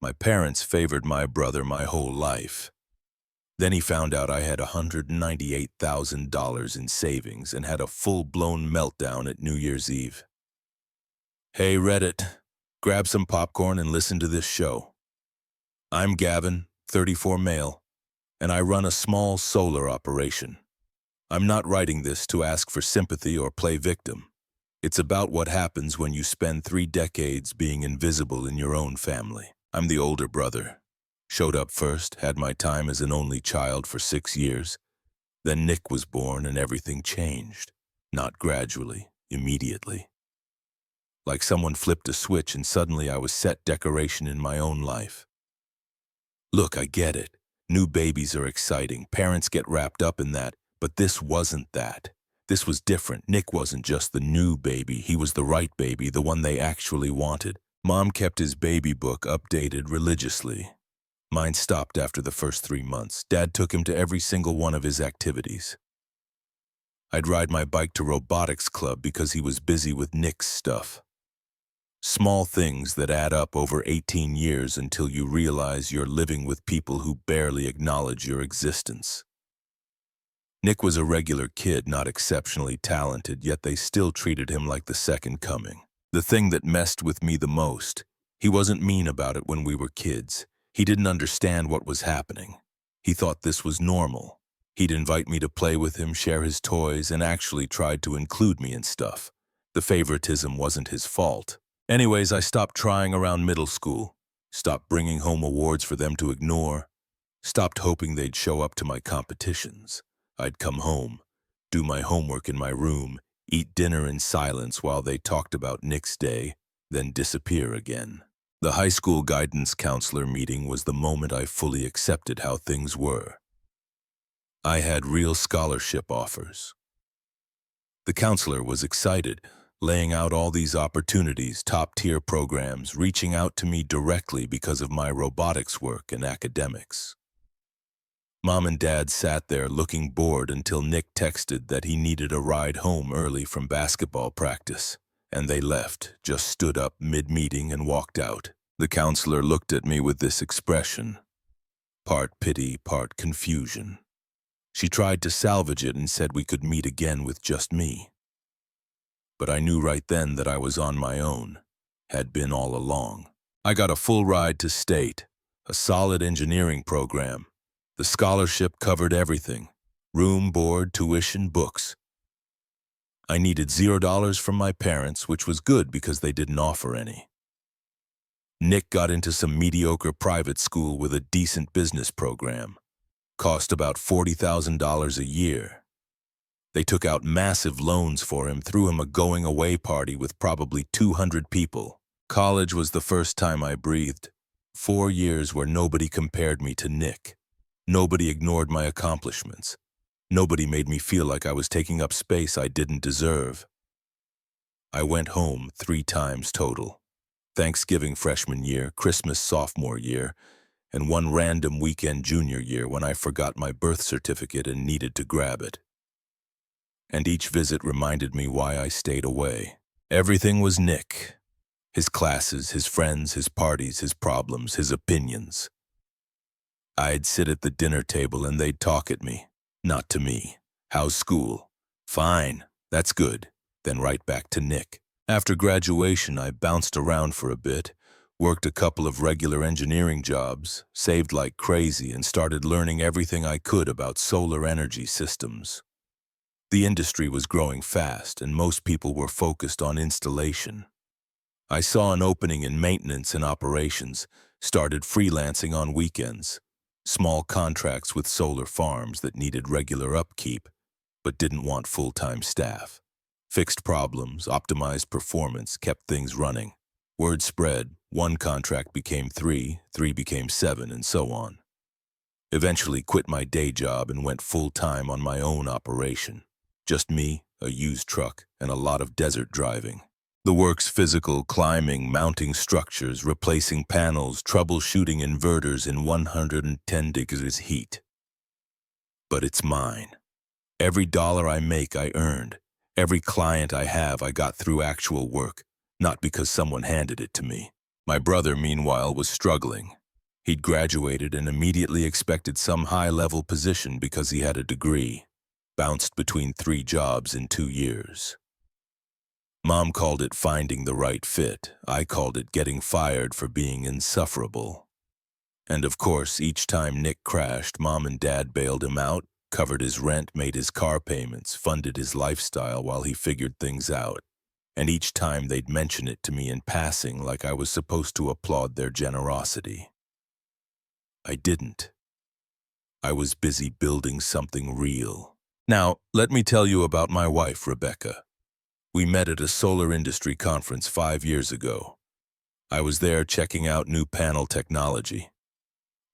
My parents favored my brother my whole life. Then he found out I had $198,000 in savings and had a full-blown meltdown at New Year's Eve. Hey Reddit, grab some popcorn and listen to this show. I'm Gavin, 34 male, and I run a small solar operation. I'm not writing this to ask for sympathy or play victim. It's about what happens when you spend 3 decades being invisible in your own family. I'm the older brother. Showed up first, had my time as an only child for 6 years. Then Nick was born and everything changed. Not gradually, immediately. Like someone flipped a switch and suddenly I was set decoration in my own life. Look, I get it. New babies are exciting. Parents get wrapped up in that. But this wasn't that. This was different. Nick wasn't just the new baby. He was the right baby, the one they actually wanted. Mom kept his baby book updated religiously. Mine stopped after the first 3 months. Dad took him to every single one of his activities. I'd ride my bike to robotics club because he was busy with Nick's stuff. Small things that add up over 18 years until you realize you're living with people who barely acknowledge your existence. Nick was a regular kid, not exceptionally talented, yet they still treated him like the second coming. The thing that messed with me the most, he wasn't mean about it when we were kids. He didn't understand what was happening. He thought this was normal. He'd invite me to play with him, share his toys, and actually tried to include me in stuff. The favoritism wasn't his fault. Anyways, I stopped trying around middle school, stopped bringing home awards for them to ignore, stopped hoping they'd show up to my competitions. I'd come home, do my homework in my room, eat dinner in silence while they talked about Nick's day, then disappear again. The high school guidance counselor meeting was the moment I fully accepted how things were. I had real scholarship offers. The counselor was excited, laying out all these opportunities, top-tier programs, reaching out to me directly because of my robotics work and academics. Mom and Dad sat there looking bored until Nick texted that he needed a ride home early from basketball practice, and they left, just stood up mid-meeting and walked out. The counselor looked at me with this expression, part pity, part confusion. She tried to salvage it and said we could meet again with just me. But I knew right then that I was on my own, had been all along. I got a full ride to state, a solid engineering program. The scholarship covered everything, room, board, tuition, books. I needed $0 from my parents, which was good because they didn't offer any. Nick got into some mediocre private school with a decent business program. Cost about $40,000 a year. They took out massive loans for him, threw him a going-away party with probably 200 people. College was the first time I breathed. 4 years where nobody compared me to Nick. Nobody ignored my accomplishments. Nobody made me feel like I was taking up space I didn't deserve. I went home 3 times total. Thanksgiving freshman year, Christmas sophomore year, and one random weekend junior year when I forgot my birth certificate and needed to grab it. And each visit reminded me why I stayed away. Everything was Nick. His classes, his friends, his parties, his problems, his opinions. I'd sit at the dinner table and they'd talk at me, not to me. How's school? Fine, that's good. Then right back to Nick. After graduation, I bounced around for a bit, worked a couple of regular engineering jobs, saved like crazy, and started learning everything I could about solar energy systems. The industry was growing fast, and most people were focused on installation. I saw an opening in maintenance and operations, started freelancing on weekends. Small contracts with solar farms that needed regular upkeep, but didn't want full-time staff. Fixed problems, optimized performance, kept things running. Word spread, 1 contract became 3, 3 became 7, and so on. Eventually quit my day job and went full-time on my own operation. Just me, a used truck, and a lot of desert driving. The work's physical, climbing, mounting structures, replacing panels, troubleshooting inverters in 110 degrees heat. But it's mine. Every dollar I make, I earned. Every client I have, I got through actual work, not because someone handed it to me. My brother, meanwhile, was struggling. He'd graduated and immediately expected some high-level position because he had a degree, bounced between 3 jobs in 2 years. Mom called it finding the right fit. I called it getting fired for being insufferable. And of course, each time Nick crashed, Mom and Dad bailed him out, covered his rent, made his car payments, funded his lifestyle while he figured things out. And each time they'd mention it to me in passing like I was supposed to applaud their generosity. I didn't. I was busy building something real. Now, let me tell you about my wife, Rebecca. We met at a solar industry conference 5 years ago. I was there checking out new panel technology.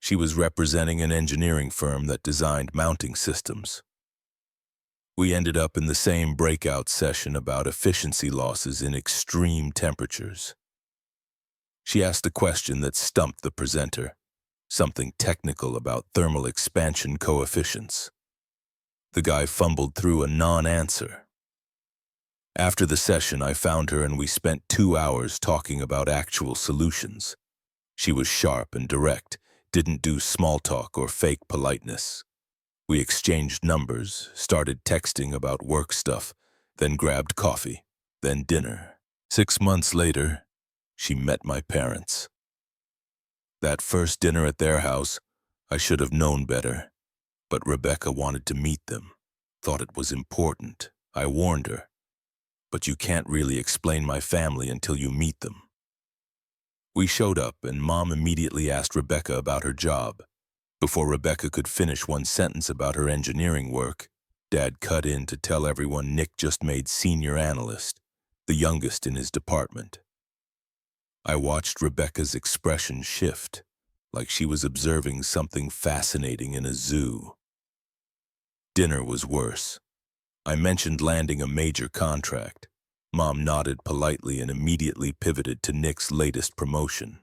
She was representing an engineering firm that designed mounting systems. We ended up in the same breakout session about efficiency losses in extreme temperatures. She asked a question that stumped the presenter, something technical about thermal expansion coefficients. The guy fumbled through a non-answer. After the session, I found her and we spent 2 hours talking about actual solutions. She was sharp and direct, didn't do small talk or fake politeness. We exchanged numbers, started texting about work stuff, then grabbed coffee, then dinner. 6 months later, she met my parents. That first dinner at their house, I should have known better. But Rebecca wanted to meet them, thought it was important. I warned her. But you can't really explain my family until you meet them. We showed up and Mom immediately asked Rebecca about her job. Before Rebecca could finish one sentence about her engineering work, Dad cut in to tell everyone Nick just made senior analyst, the youngest in his department. I watched Rebecca's expression shift, like she was observing something fascinating in a zoo. Dinner was worse. I mentioned landing a major contract. Mom nodded politely and immediately pivoted to Nick's latest promotion.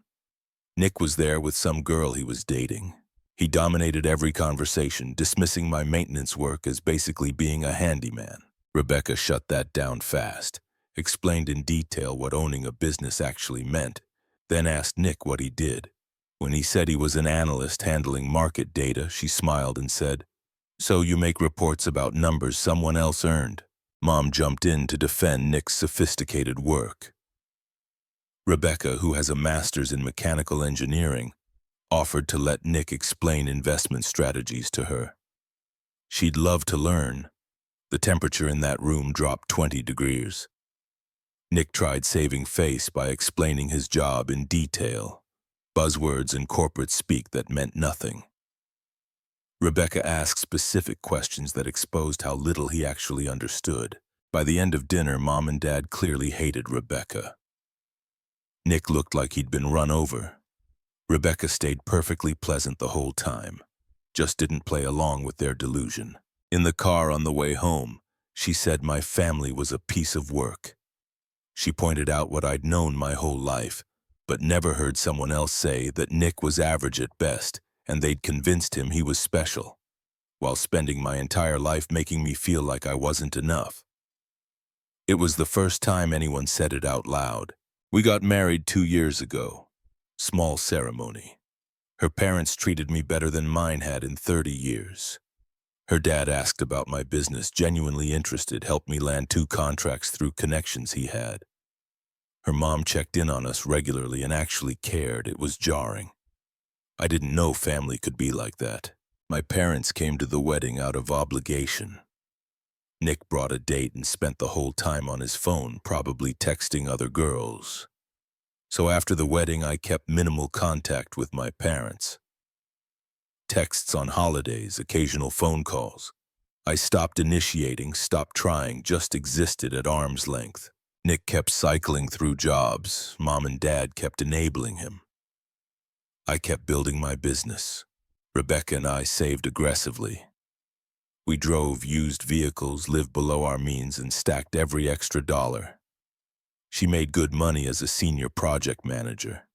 Nick was there with some girl he was dating. He dominated every conversation, dismissing my maintenance work as basically being a handyman. Rebecca shut that down fast, explained in detail what owning a business actually meant, then asked Nick what he did. When he said he was an analyst handling market data, she smiled and said, "So you make reports about numbers someone else earned?" Mom jumped in to defend Nick's sophisticated work. Rebecca, who has a master's in mechanical engineering, offered to let Nick explain investment strategies to her. She'd love to learn. The temperature in that room dropped 20 degrees. Nick tried saving face by explaining his job in detail, buzzwords and corporate speak that meant nothing. Rebecca asked specific questions that exposed how little he actually understood. By the end of dinner, Mom and Dad clearly hated Rebecca. Nick looked like he'd been run over. Rebecca stayed perfectly pleasant the whole time, just didn't play along with their delusion. In the car on the way home, she said my family was a piece of work. She pointed out what I'd known my whole life, but never heard someone else say that Nick was average at best, and they'd convinced him he was special, while spending my entire life making me feel like I wasn't enough. It was the first time anyone said it out loud. We got married 2 years ago. Small ceremony. Her parents treated me better than mine had in 30 years. Her dad asked about my business, genuinely interested, helped me land 2 contracts through connections he had. Her mom checked in on us regularly and actually cared. It was jarring. I didn't know family could be like that. My parents came to the wedding out of obligation. Nick brought a date and spent the whole time on his phone, probably texting other girls. So after the wedding, I kept minimal contact with my parents. Texts on holidays, occasional phone calls. I stopped initiating, stopped trying, just existed at arm's length. Nick kept cycling through jobs. Mom and Dad kept enabling him. I kept building my business. Rebecca and I saved aggressively. We drove used vehicles, lived below our means, and stacked every extra dollar. She made good money as a senior project manager.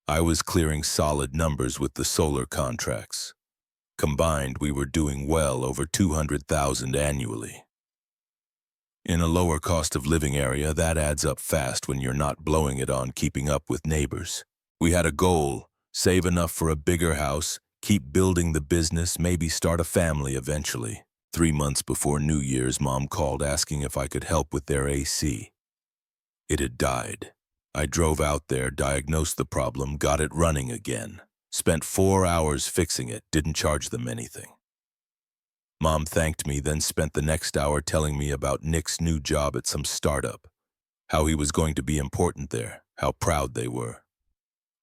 I was clearing solid numbers with the solar contracts. Combined, we were doing well over $200,000 annually. In a lower cost of living area, that adds up fast when you're not blowing it on keeping up with neighbors. We had a goal: save enough for a bigger house, keep building the business, maybe start a family eventually. 3 months before New Year's, Mom called asking if I could help with their AC. It had died. I drove out there, diagnosed the problem, got it running again. Spent 4 hours fixing it, didn't charge them anything. Mom thanked me, then spent the next hour telling me about Nick's new job at some startup, how he was going to be important there, how proud they were.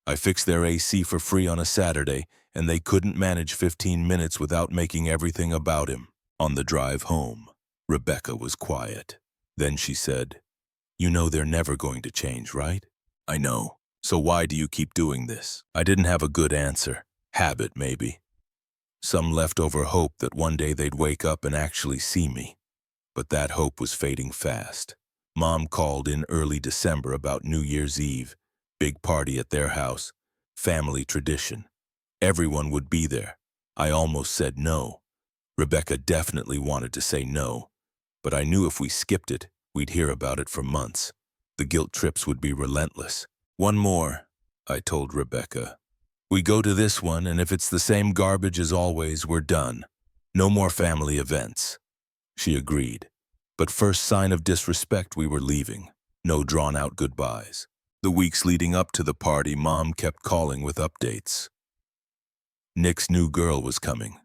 I fixed their AC for free on a Saturday, and they couldn't manage 15 minutes without making everything about him. On the drive home, Rebecca was quiet. Then she said, "You know they're never going to change, right?" "I know. So why do you keep doing this?" I didn't have a good answer. Habit, maybe. Some leftover hope that one day they'd wake up and actually see me. But that hope was fading fast. Mom called in early December about New Year's Eve. Big party at their house. Family tradition. Everyone would be there. I almost said no. Rebecca definitely wanted to say no. But I knew if we skipped it, we'd hear about it for months. The guilt trips would be relentless. "One more," I told Rebecca. "We go to this one, and if it's the same garbage as always, we're done. No more family events." She agreed. But first sign of disrespect, we were leaving. No drawn-out goodbyes. The weeks leading up to the party, Mom kept calling with updates. Nick's new girl was coming.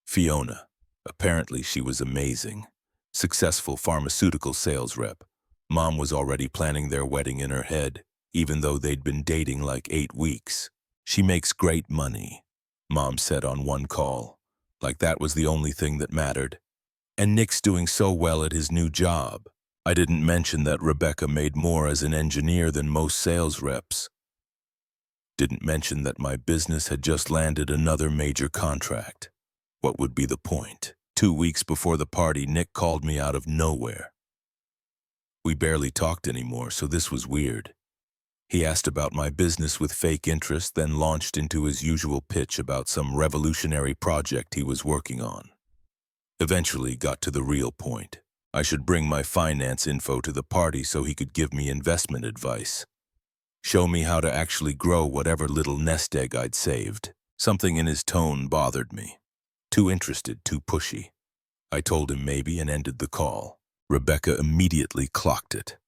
Fiona. Apparently she was amazing. Successful pharmaceutical sales rep. Mom was already planning their wedding in her head, even though they'd been dating like 8 weeks. "She makes great money," Mom said on one call, like that was the only thing that mattered. "And Nick's doing so well at his new job." I didn't mention that Rebecca made more as an engineer than most sales reps. Didn't mention that my business had just landed another major contract. What would be the point? 2 weeks before the party, Nick called me out of nowhere. We barely talked anymore, so this was weird. He asked about my business with fake interest, then launched into his usual pitch about some revolutionary project he was working on. Eventually got to the real point. I should bring my finance info to the party so he could give me investment advice. Show me how to actually grow whatever little nest egg I'd saved. Something in his tone bothered me. Too interested, too pushy. I told him maybe and ended the call. Rebecca immediately clocked it.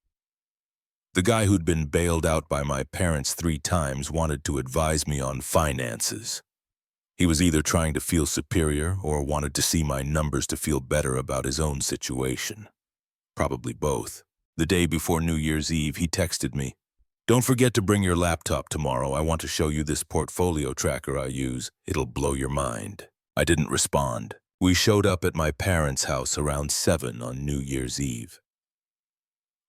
The guy who'd been bailed out by my parents 3 times wanted to advise me on finances. He was either trying to feel superior or wanted to see my numbers to feel better about his own situation. Probably both. The day before New Year's Eve, he texted me, "Don't forget to bring your laptop tomorrow. I want to show you this portfolio tracker I use. It'll blow your mind." I didn't respond. We showed up at my parents' house around 7 on New Year's Eve.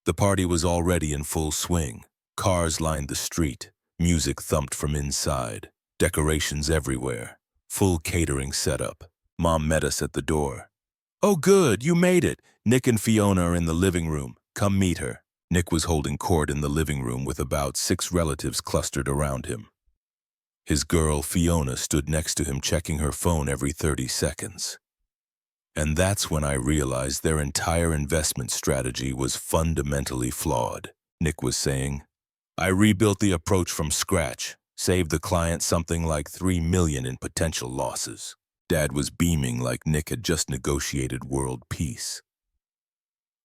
The party was already in full swing. Cars lined the street. Music thumped from inside. Decorations everywhere. Full catering setup. Mom met us at the door. "Oh good, you made it. Nick and Fiona are in the living room. Come meet her." Nick was holding court in the living room with about 6 relatives clustered around him. His girl, Fiona, stood next to him checking her phone every 30 seconds. And that's when I realized their entire investment strategy was fundamentally flawed. Nick was saying, "I rebuilt the approach from scratch, saved the client something like $3 million in potential losses." Dad was beaming like Nick had just negotiated world peace.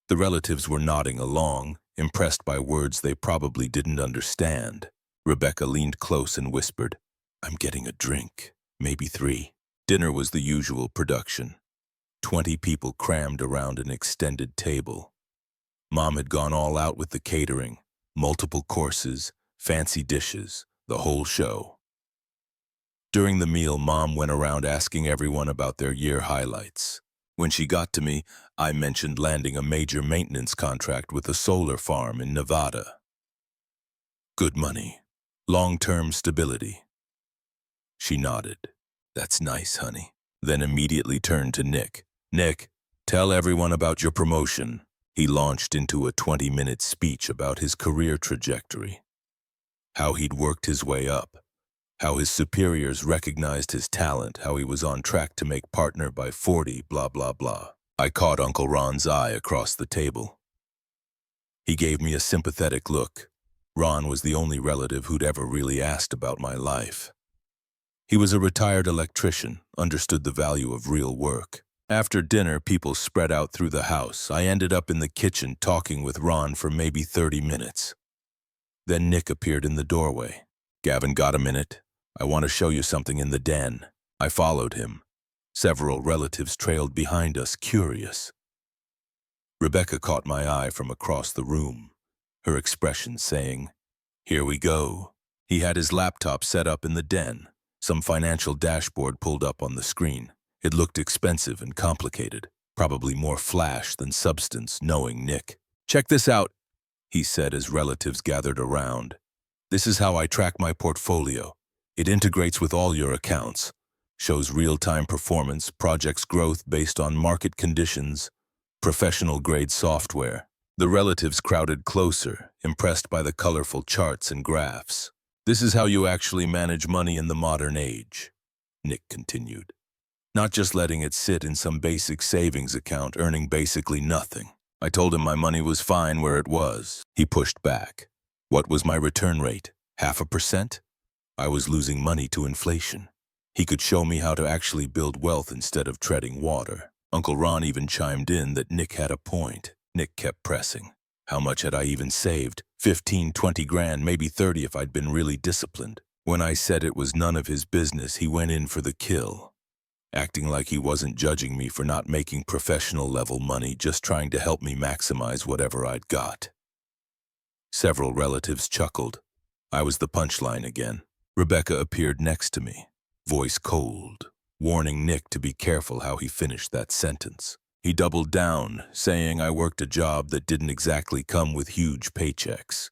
The relatives were nodding along, impressed by words they probably didn't understand. Rebecca leaned close and whispered, "I'm getting a drink, maybe 3. Dinner was the usual production. 20 people crammed around an extended table. Mom had gone all out with the catering, multiple courses, fancy dishes, the whole show. During the meal, Mom went around asking everyone about their year highlights. When she got to me, I mentioned landing a major maintenance contract with a solar farm in Nevada. Good money, long-term stability. She nodded. "That's nice, honey." Then immediately turned to Nick. "Nick, tell everyone about your promotion." He launched into a 20-minute speech about his career trajectory. How he'd worked his way up. How his superiors recognized his talent, how he was on track to make partner by 40, blah, blah, blah. I caught Uncle Ron's eye across the table. He gave me a sympathetic look. Ron was the only relative who'd ever really asked about my life. He was a retired electrician, understood the value of real work. After dinner, people spread out through the house. I ended up in the kitchen talking with Ron for maybe 30 minutes. Then Nick appeared in the doorway. "Gavin, got a minute? I want to show you something in the den." I followed him. Several relatives trailed behind us, curious. Rebecca caught my eye from across the room, her expression saying, "Here we go." He had his laptop set up in the den. Some financial dashboard pulled up on the screen. It looked expensive and complicated, probably more flash than substance, knowing Nick. "Check this out," he said as relatives gathered around. "This is how I track my portfolio. It integrates with all your accounts, shows real-time performance, projects growth based on market conditions, professional-grade software." The relatives crowded closer, impressed by the colorful charts and graphs. "This is how you actually manage money in the modern age," Nick continued. "Not just letting it sit in some basic savings account, earning basically nothing." I told him my money was fine where it was. He pushed back. What was my return rate? 0.5%? I was losing money to inflation. He could show me how to actually build wealth instead of treading water. Uncle Ron even chimed in that Nick had a point. Nick kept pressing. How much had I even saved? 15, 20 grand, maybe 30 if I'd been really disciplined. When I said it was none of his business, he went in for the kill, acting like he wasn't judging me for not making professional-level money, just trying to help me maximize whatever I'd got. Several relatives chuckled. I was the punchline again. Rebecca appeared next to me, voice cold, warning Nick to be careful how he finished that sentence. He doubled down, saying I worked a job that didn't exactly come with huge paychecks.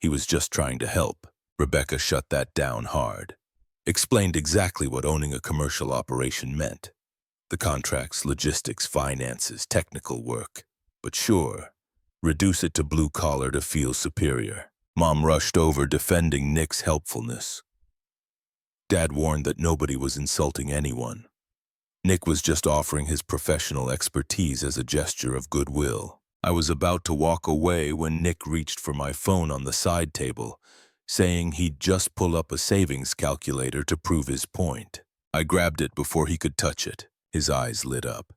He was just trying to help. Rebecca shut that down hard. Explained exactly what owning a commercial operation meant. The contracts, logistics, finances, technical work. But sure, reduce it to blue collar to feel superior. Mom rushed over, defending Nick's helpfulness. Dad warned that nobody was insulting anyone. Nick was just offering his professional expertise as a gesture of goodwill. I was about to walk away when Nick reached for my phone on the side table, saying he'd just pull up a savings calculator to prove his point. I grabbed it before he could touch it. His eyes lit up.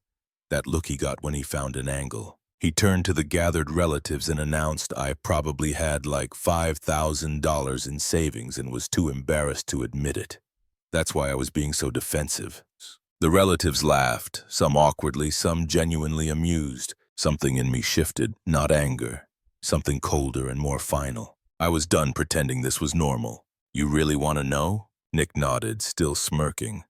That look he got when he found an angle. He turned to the gathered relatives and announced I probably had like $5,000 in savings and was too embarrassed to admit it. That's why I was being so defensive. The relatives laughed, some awkwardly, some genuinely amused. Something in me shifted, not anger, something colder and more final. I was done pretending this was normal. "You really want to know?" Nick nodded, still smirking.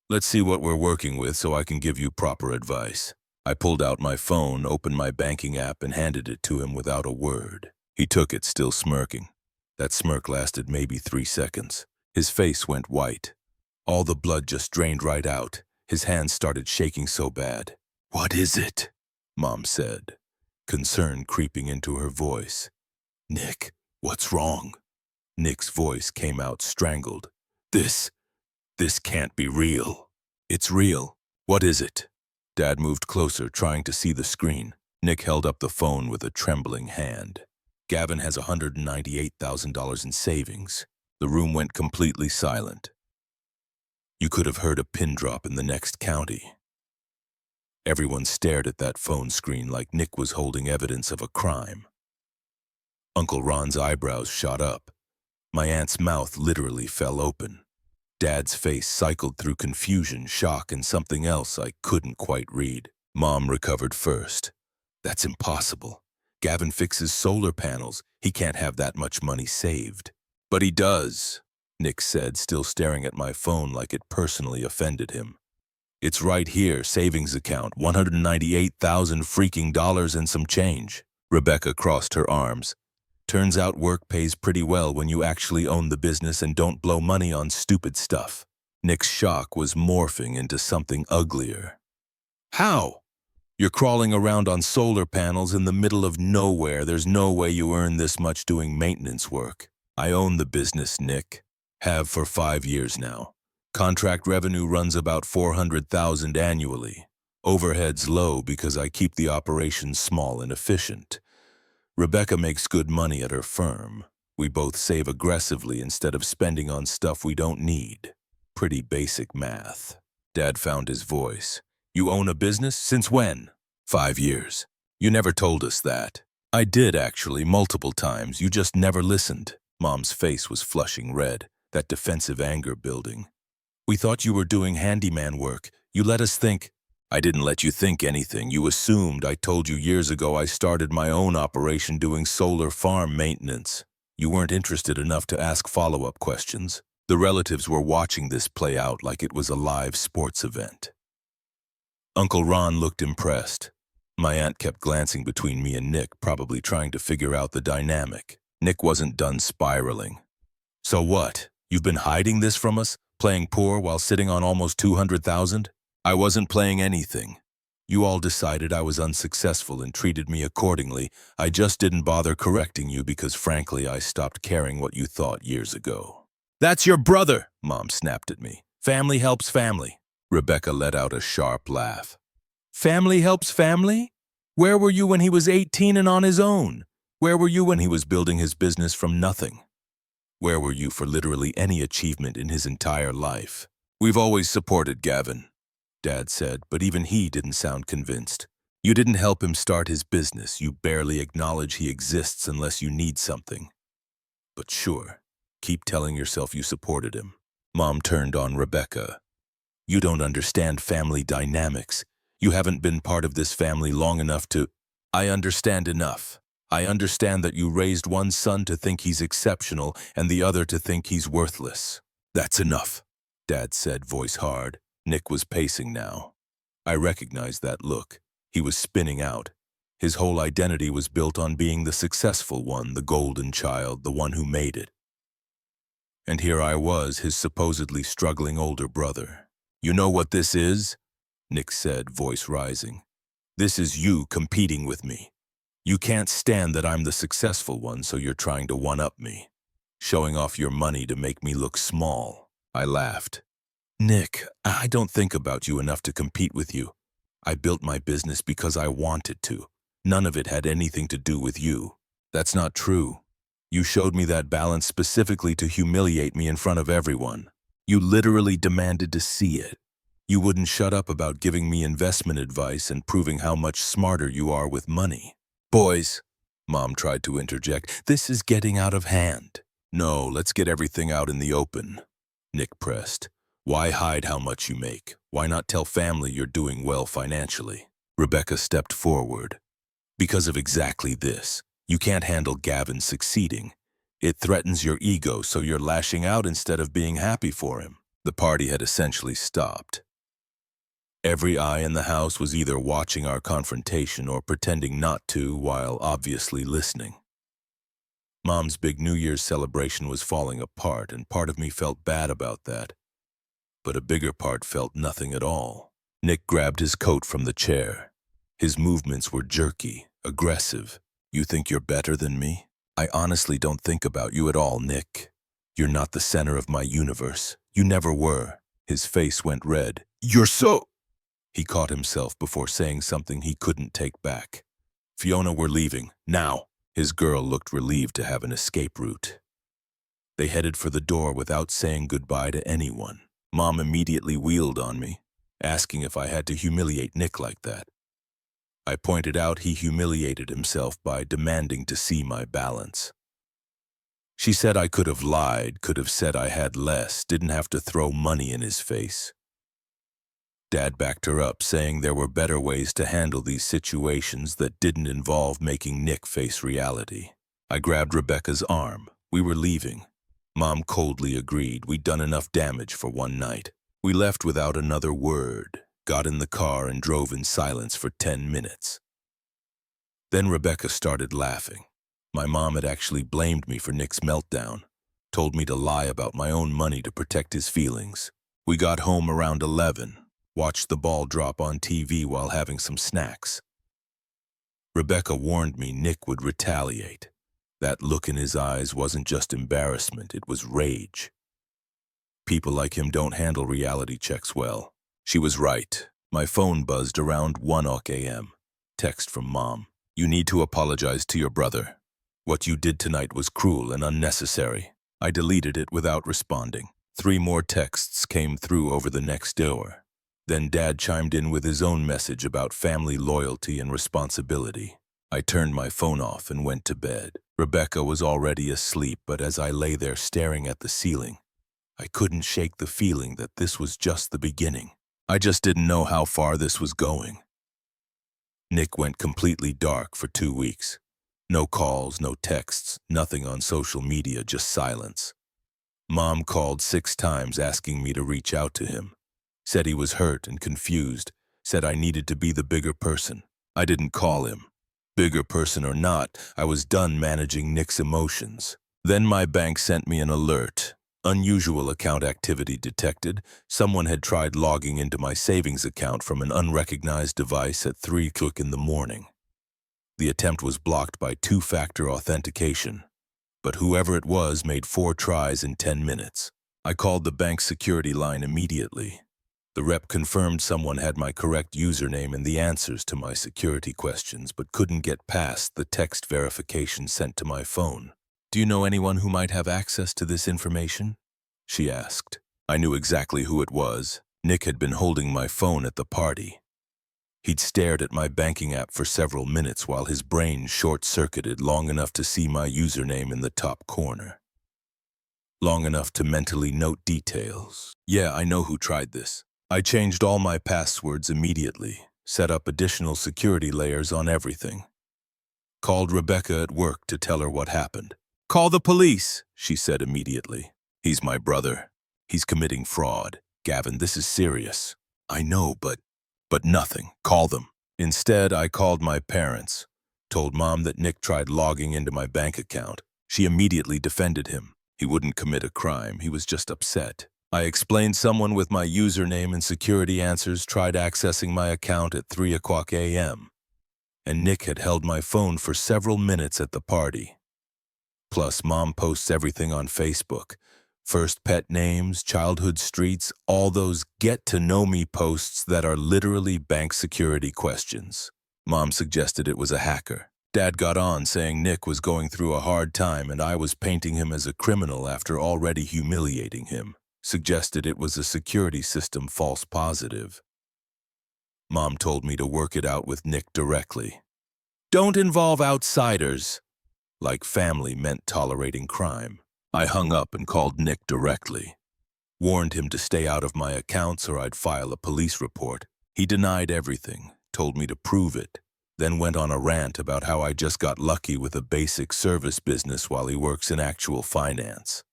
"Let's see what we're working with so I can give you proper advice." I pulled out my phone, opened my banking app, and handed it to him without a word. He took it, still smirking. That smirk lasted maybe 3 seconds. His face went white. All the blood just drained right out. His hands started shaking so bad. "What is it?" Mom said, concern creeping into her voice. "Nick, what's wrong?" Nick's voice came out strangled. This can't be real." "It's real. What is it?" Dad moved closer, trying to see the screen. Nick held up the phone with a trembling hand. "Gavin has $198,000 in savings." The room went completely silent. You could have heard a pin drop in the next county. Everyone stared at that phone screen like Nick was holding evidence of a crime. Uncle Ron's eyebrows shot up. My aunt's mouth literally fell open. Dad's face cycled through confusion, shock, and something else I couldn't quite read. Mom recovered first. "That's impossible. Gavin fixes solar panels. He can't have that much money saved." "But he does," Nick said, still staring at my phone like it personally offended him. "It's right here, savings account, 198,000 freaking dollars and some change." Rebecca crossed her arms. "Turns out work pays pretty well when you actually own the business and don't blow money on stupid stuff." Nick's shock was morphing into something uglier. "How? You're crawling around on solar panels in the middle of nowhere. There's no way you earn this much doing maintenance work." "I own the business, Nick. Have for 5 years now. Contract revenue runs about $400,000 annually. Overhead's low because I keep the operation small and efficient. Rebecca makes good money at her firm. We both save aggressively instead of spending on stuff we don't need. Pretty basic math. Dad found his voice. You own a business? Since when? 5 years. You never told us that. I did, actually, multiple times. You just never listened. Mom's face was flushing red, that defensive anger building. We thought you were doing handyman work. You let us think. I didn't let you think anything. You assumed. I told you years ago I started my own operation doing solar farm maintenance. You weren't interested enough to ask follow-up questions. The relatives were watching this play out like it was a live sports event. Uncle Ron looked impressed. My aunt kept glancing between me and Nick, probably trying to figure out the dynamic. Nick wasn't done spiraling. So what? You've been hiding this from us? Playing poor while sitting on almost 200,000? I wasn't playing anything. You all decided I was unsuccessful and treated me accordingly. I just didn't bother correcting you because, frankly, I stopped caring what you thought years ago. That's your brother, Mom snapped at me. Family helps family. Rebecca let out a sharp laugh. Family helps family? Where were you when he was 18 and on his own? Where were you when he was building his business from nothing? Where were you for literally any achievement in his entire life? We've always supported Gavin, Dad said, but even he didn't sound convinced. You didn't help him start his business. You barely acknowledge he exists unless you need something. But sure, keep telling yourself you supported him. Mom turned on Rebecca. You don't understand family dynamics. You haven't been part of this family long enough to... I understand enough. I understand that you raised one son to think he's exceptional and the other to think he's worthless. That's enough, Dad said, voice hard. Nick was pacing now. I recognized that look. He was spinning out. His whole identity was built on being the successful one, the golden child, the one who made it. And here I was, his supposedly struggling older brother. You know what this is? Nick said, voice rising. This is you competing with me. You can't stand that I'm the successful one, so you're trying to one-up me. Showing off your money to make me look small. I laughed. Nick, I don't think about you enough to compete with you. I built my business because I wanted to. None of it had anything to do with you. That's not true. You showed me that balance specifically to humiliate me in front of everyone. You literally demanded to see it. You wouldn't shut up about giving me investment advice and proving how much smarter you are with money. Boys, Mom tried to interject, this is getting out of hand. No, let's get everything out in the open. Nick pressed. Why hide how much you make? Why not tell family you're doing well financially? Rebecca stepped forward. Because of exactly this. You can't handle Gavin succeeding. It threatens your ego, so you're lashing out instead of being happy for him. The party had essentially stopped. Every eye in the house was either watching our confrontation or pretending not to while obviously listening. Mom's big New Year's celebration was falling apart, and part of me felt bad about that. But a bigger part felt nothing at all. Nick grabbed his coat from the chair. His movements were jerky, aggressive. You think you're better than me? I honestly don't think about you at all, Nick. You're not the center of my universe. You never were. His face went red. You're so... He caught himself before saying something he couldn't take back. Fiona, we're leaving. Now. His girl looked relieved to have an escape route. They headed for the door without saying goodbye to anyone. Mom immediately wheeled on me, asking if I had to humiliate Nick like that. I pointed out he humiliated himself by demanding to see my balance. She said I could have lied, could have said I had less, didn't have to throw money in his face. Dad backed her up, saying there were better ways to handle these situations that didn't involve making Nick face reality. I grabbed Rebecca's arm. We were leaving. Mom coldly agreed. We'd done enough damage for one night. We left without another word, got in the car and drove in silence for 10 minutes. Then Rebecca started laughing. My mom had actually blamed me for Nick's meltdown, told me to lie about my own money to protect his feelings. We got home around 11. Watched the ball drop on TV while having some snacks. Rebecca warned me Nick would retaliate. That look in his eyes wasn't just embarrassment, it was rage. People like him don't handle reality checks well. She was right. My phone buzzed around 1 a.m. Text from Mom. You need to apologize to your brother. What you did tonight was cruel and unnecessary. I deleted it without responding. 3 more texts came through over the next hour. Then Dad chimed in with his own message about family loyalty and responsibility. I turned my phone off and went to bed. Rebecca was already asleep, but as I lay there staring at the ceiling, I couldn't shake the feeling that this was just the beginning. I just didn't know how far this was going. Nick went completely dark for 2 weeks. No calls, no texts, nothing on social media, just silence. Mom called 6 times asking me to reach out to him. Said he was hurt and confused, said I needed to be the bigger person. I didn't call him. Bigger person or not, I was done managing Nick's emotions. Then my bank sent me an alert. Unusual account activity detected. Someone had tried logging into my savings account from an unrecognized device at 3:00 in the morning. The attempt was blocked by 2-factor authentication, but whoever it was made 4 tries in 10 minutes. I called the bank security line immediately. The rep confirmed someone had my correct username and the answers to my security questions, but couldn't get past the text verification sent to my phone. "Do you know anyone who might have access to this information?" she asked. I knew exactly who it was. Nick had been holding my phone at the party. He'd stared at my banking app for several minutes while his brain short-circuited long enough to see my username in the top corner. Long enough to mentally note details. Yeah, I know who tried this. I changed all my passwords immediately, set up additional security layers on everything. Called Rebecca at work to tell her what happened. "Call the police," she said immediately. "He's my brother. He's committing fraud. Gavin, this is serious." "I know, but nothing. Call them." Instead, I called my parents, told Mom that Nick tried logging into my bank account. She immediately defended him. He wouldn't commit a crime. He was just upset. I explained someone with my username and security answers tried accessing my account at 3:00 a.m., and Nick had held my phone for several minutes at the party. Plus, Mom posts everything on Facebook. First pet names, childhood streets, all those get-to-know-me posts that are literally bank security questions. Mom suggested it was a hacker. Dad got on saying Nick was going through a hard time and I was painting him as a criminal after already humiliating him. Suggested it was a security system false positive. Mom told me to work it out with Nick directly. Don't involve outsiders. Like family meant tolerating crime. I hung up and called Nick directly. Warned him to stay out of my accounts or I'd file a police report. He denied everything, told me to prove it, then went on a rant about how I just got lucky with a basic service business while he works in actual finance.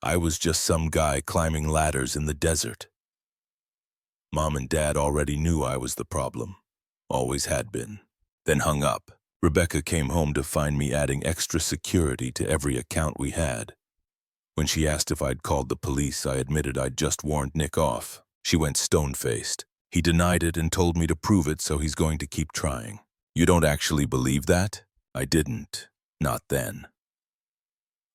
I was just some guy climbing ladders in the desert. Mom and Dad already knew I was the problem. Always had been. Then hung up. Rebecca came home to find me adding extra security to every account we had. When she asked if I'd called the police, I admitted I'd just warned Nick off. She went stone-faced. He denied it and told me to prove it, so he's going to keep trying. You don't actually believe that? I didn't. Not then.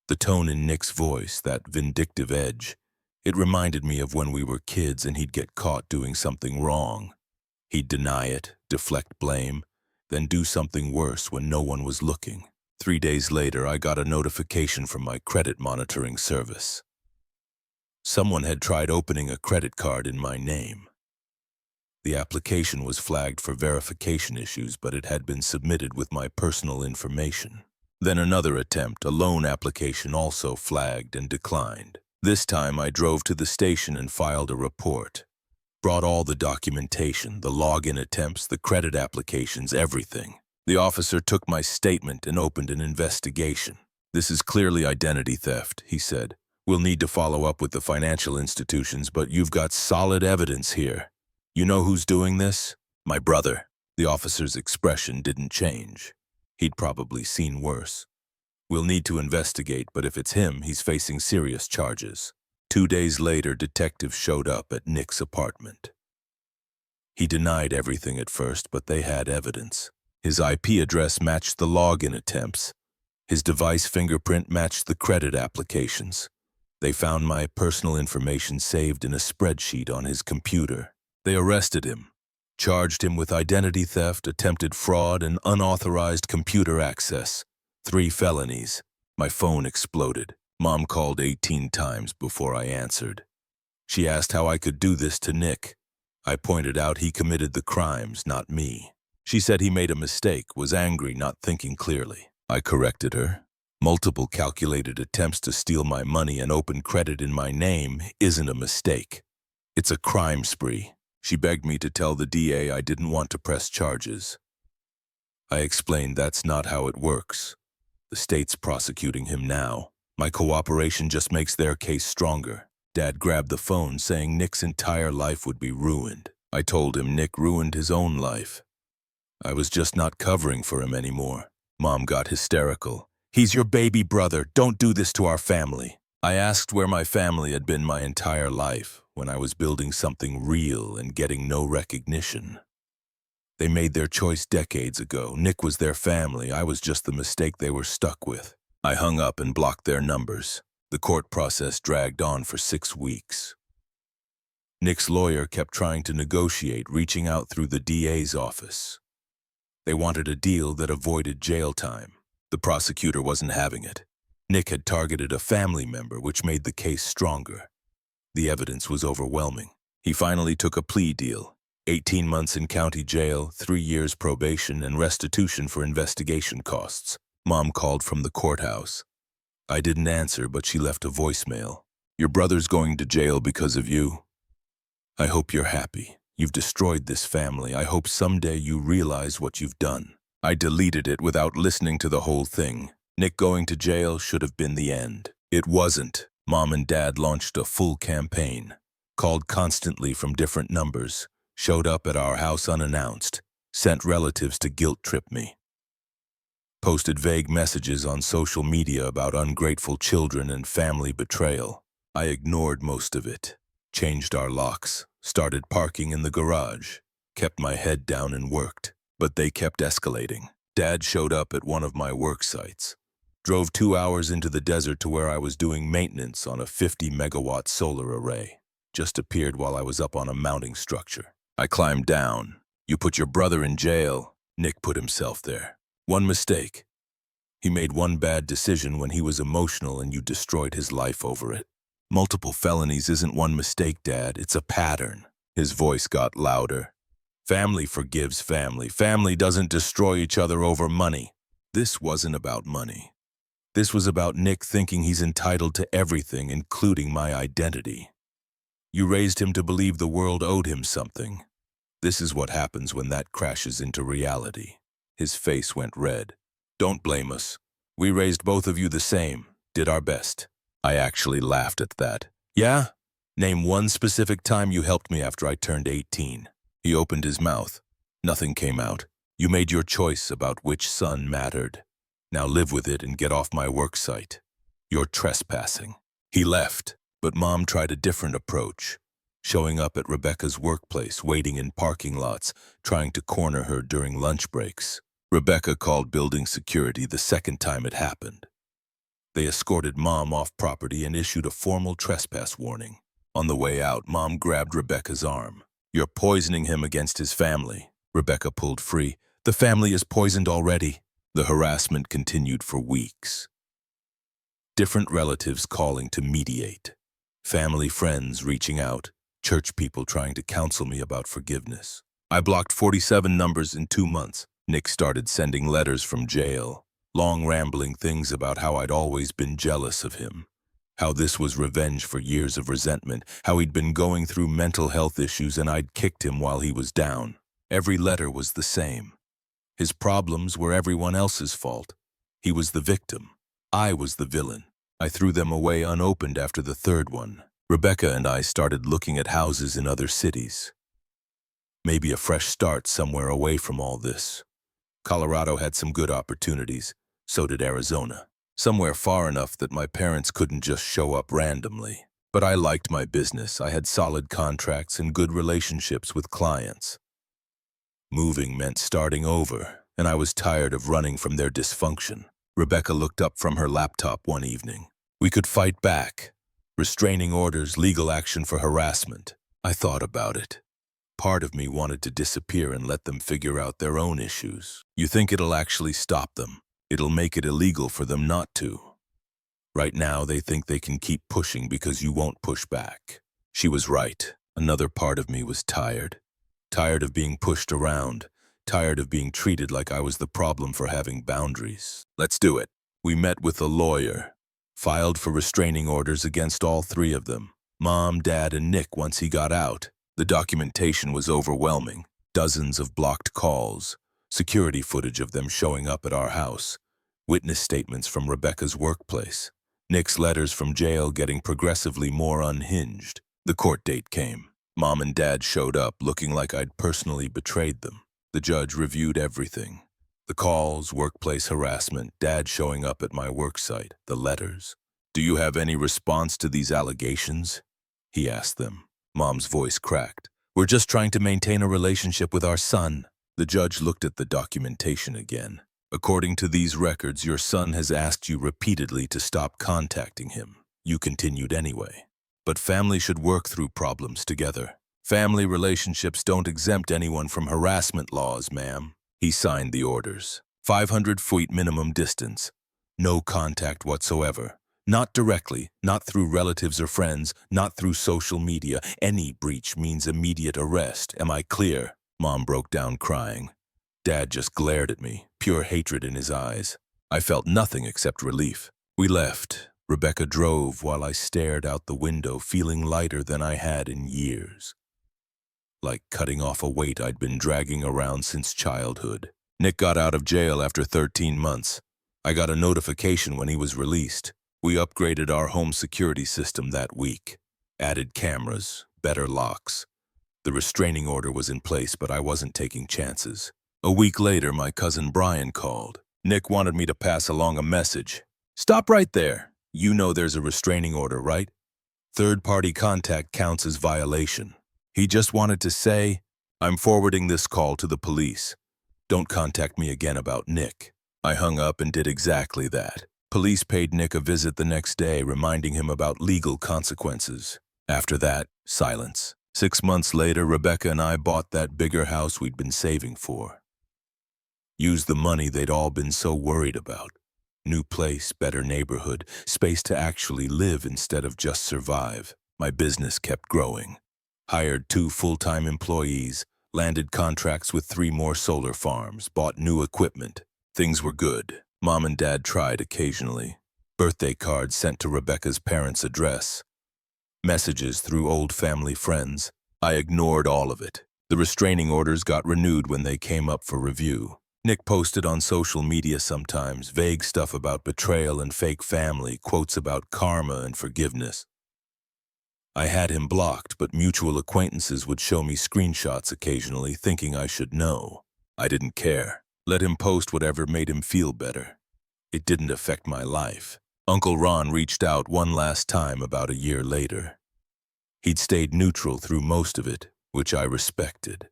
The tone in Nick's voice, that vindictive edge, it reminded me of when we were kids and he'd get caught doing something wrong. He'd deny it, deflect blame, then do something worse when no one was looking. 3 days later, I got a notification from my credit monitoring service. Someone had tried opening a credit card in my name. The application was flagged for verification issues, but it had been submitted with my personal information. Then another attempt, a loan application, also flagged and declined. This time I drove to the station and filed a report. Brought all the documentation, the login attempts, the credit applications, everything. The officer took my statement and opened an investigation. This is clearly identity theft, he said. We'll need to follow up with the financial institutions, but you've got solid evidence here. You know who's doing this? My brother. The officer's expression didn't change. He'd probably seen worse. We'll need to investigate, but if it's him, he's facing serious charges. 2 days later, detectives showed up at Nick's apartment. He denied everything at first, but they had evidence. His IP address matched the login attempts. His device fingerprint matched the credit applications. They found my personal information saved in a spreadsheet on his computer. They arrested him. Charged him with identity theft, attempted fraud, and unauthorized computer access. 3 felonies. My phone exploded. Mom called 18 times before I answered. She asked how I could do this to Nick. I pointed out he committed the crimes, not me. She said he made a mistake, was angry, not thinking clearly. I corrected her. Multiple calculated attempts to steal my money and open credit in my name isn't a mistake. It's a crime spree. She begged me to tell the DA I didn't want to press charges. I explained that's not how it works. The state's prosecuting him now. My cooperation just makes their case stronger. Dad grabbed the phone, saying Nick's entire life would be ruined. I told him Nick ruined his own life. I was just not covering for him anymore. Mom got hysterical. He's your baby brother. Don't do this to our family. I asked where my family had been my entire life, when I was building something real and getting no recognition. They made their choice decades ago. Nick was their family. I was just the mistake they were stuck with. I hung up and blocked their numbers. The court process dragged on for 6 weeks. Nick's lawyer kept trying to negotiate, reaching out through the DA's office. They wanted a deal that avoided jail time. The prosecutor wasn't having it. Nick had targeted a family member, which made the case stronger. The evidence was overwhelming. He finally took a plea deal. 18 months in county jail, 3 years probation, and restitution for investigation costs. Mom called from the courthouse. I didn't answer, but she left a voicemail. Your brother's going to jail because of you. I hope you're happy. You've destroyed this family. I hope someday you realize what you've done. I deleted it without listening to the whole thing. Nick going to jail should have been the end. It wasn't. Mom and Dad launched a full campaign. Called constantly from different numbers. Showed up at our house unannounced. Sent relatives to guilt trip me. Posted vague messages on social media about ungrateful children and family betrayal. I ignored most of it. Changed our locks. Started parking in the garage. Kept my head down and worked. But they kept escalating. Dad showed up at one of my work sites. Drove 2 hours into the desert to where I was doing maintenance on a 50-megawatt solar array. Just appeared while I was up on a mounting structure. I climbed down. You put your brother in jail. Nick put himself there. One mistake. He made one bad decision when he was emotional and you destroyed his life over it. Multiple felonies isn't one mistake, Dad. It's a pattern. His voice got louder. Family forgives family. Family doesn't destroy each other over money. This wasn't about money. This was about Nick thinking he's entitled to everything, including my identity. You raised him to believe the world owed him something. This is what happens when that crashes into reality. His face went red. Don't blame us. We raised both of you the same, did our best. I actually laughed at that. Yeah? Name one specific time you helped me after I turned 18. He opened his mouth. Nothing came out. You made your choice about which son mattered. Now live with it and get off my work site. You're trespassing. He left, but Mom tried a different approach. Showing up at Rebecca's workplace, waiting in parking lots, trying to corner her during lunch breaks. Rebecca called building security the second time it happened. They escorted Mom off property and issued a formal trespass warning. On the way out, Mom grabbed Rebecca's arm. You're poisoning him against his family. Rebecca pulled free. The family is poisoned already. The harassment continued for weeks. Different relatives calling to mediate. Family friends reaching out. Church people trying to counsel me about forgiveness. I blocked 47 numbers in 2 months. Nick started sending letters from jail. Long rambling things about how I'd always been jealous of him. How this was revenge for years of resentment. How he'd been going through mental health issues and I'd kicked him while he was down. Every letter was the same. His problems were everyone else's fault. He was the victim. I was the villain. I threw them away unopened after the third one. Rebecca and I started looking at houses in other cities. Maybe a fresh start somewhere away from all this. Colorado had some good opportunities. So did Arizona. Somewhere far enough that my parents couldn't just show up randomly. But I liked my business. I had solid contracts and good relationships with clients. Moving meant starting over, and I was tired of running from their dysfunction. Rebecca looked up from her laptop one evening. We could fight back. Restraining orders, legal action for harassment. I thought about it. Part of me wanted to disappear and let them figure out their own issues. You think it'll actually stop them? It'll make it illegal for them not to. Right now, they think they can keep pushing because you won't push back. She was right. Another part of me was tired. Tired of being pushed around. Tired of being treated like I was the problem for having boundaries. Let's do it. We met with a lawyer. Filed for restraining orders against all three of them. Mom, Dad, and Nick once he got out. The documentation was overwhelming. Dozens of blocked calls. Security footage of them showing up at our house. Witness statements from Rebecca's workplace. Nick's letters from jail getting progressively more unhinged. The court date came. Mom and Dad showed up looking like I'd personally betrayed them. The judge reviewed everything. The calls, workplace harassment, Dad showing up at my worksite, the letters. "Do you have any response to these allegations?" he asked them. Mom's voice cracked. "We're just trying to maintain a relationship with our son." The judge looked at the documentation again. "According to these records, your son has asked you repeatedly to stop contacting him. You continued anyway. But family should work through problems together. Family relationships don't exempt anyone from harassment laws, ma'am." He signed the orders. 500 feet minimum distance. No contact whatsoever. Not directly, not through relatives or friends, not through social media. Any breach means immediate arrest. Am I clear? Mom broke down crying. Dad just glared at me, pure hatred in his eyes. I felt nothing except relief. We left. Rebecca drove while I stared out the window, feeling lighter than I had in years. Like cutting off a weight I'd been dragging around since childhood. Nick got out of jail after 13 months. I got a notification when he was released. We upgraded our home security system that week. Added cameras, better locks. The restraining order was in place, but I wasn't taking chances. A week later, my cousin Brian called. Nick wanted me to pass along a message. "Stop right there. You know there's a restraining order, right? Third-party contact counts as violation." He just wanted to say, "I'm forwarding this call to the police. Don't contact me again about Nick." I hung up and did exactly that. Police paid Nick a visit the next day, reminding him about legal consequences. After that, silence. 6 months later, Rebecca and I bought that bigger house we'd been saving for. Used the money they'd all been so worried about. New place, better neighborhood, space to actually live instead of just survive. My business kept growing. Hired 2 full-time employees, landed contracts with 3 more solar farms, bought new equipment. Things were good. Mom and Dad tried occasionally. Birthday cards sent to Rebecca's parents' address. Messages through old family friends. I ignored all of it. The restraining orders got renewed when they came up for review. Nick posted on social media sometimes, vague stuff about betrayal and fake family, quotes about karma and forgiveness. I had him blocked, but mutual acquaintances would show me screenshots occasionally, thinking I should know. I didn't care. Let him post whatever made him feel better. It didn't affect my life. Uncle Ron reached out one last time about a year later. He'd stayed neutral through most of it, which I respected.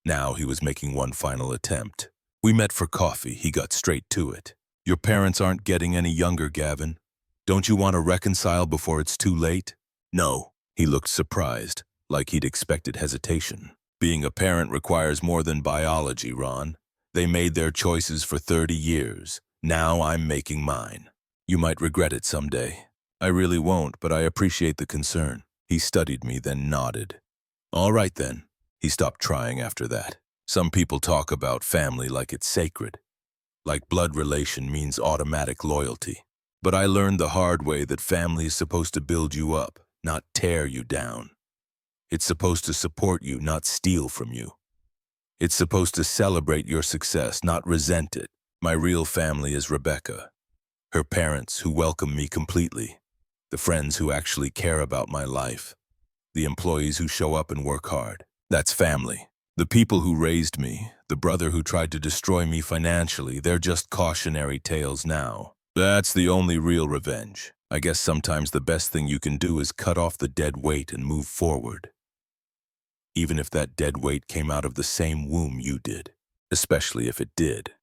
Now he was making one final attempt. We met for coffee. He got straight to it. "Your parents aren't getting any younger, Gavin. Don't you want to reconcile before it's too late?" "No." He looked surprised, like he'd expected hesitation. "Being a parent requires more than biology, Ron. They made their choices for 30 years. Now I'm making mine. You might regret it someday." "I really won't, but I appreciate the concern." He studied me, then nodded. "All right then." He stopped trying after that. Some people talk about family like it's sacred. Like blood relation means automatic loyalty. But I learned the hard way that family is supposed to build you up, not tear you down. It's supposed to support you, not steal from you. It's supposed to celebrate your success, not resent it. My real family is Rebecca. Her parents, who welcome me completely. The friends who actually care about my life. The employees who show up and work hard. That's family. The people who raised me, the brother who tried to destroy me financially, they're just cautionary tales now. That's the only real revenge. I guess sometimes the best thing you can do is cut off the dead weight and move forward. Even if that dead weight came out of the same womb you did, especially if it did.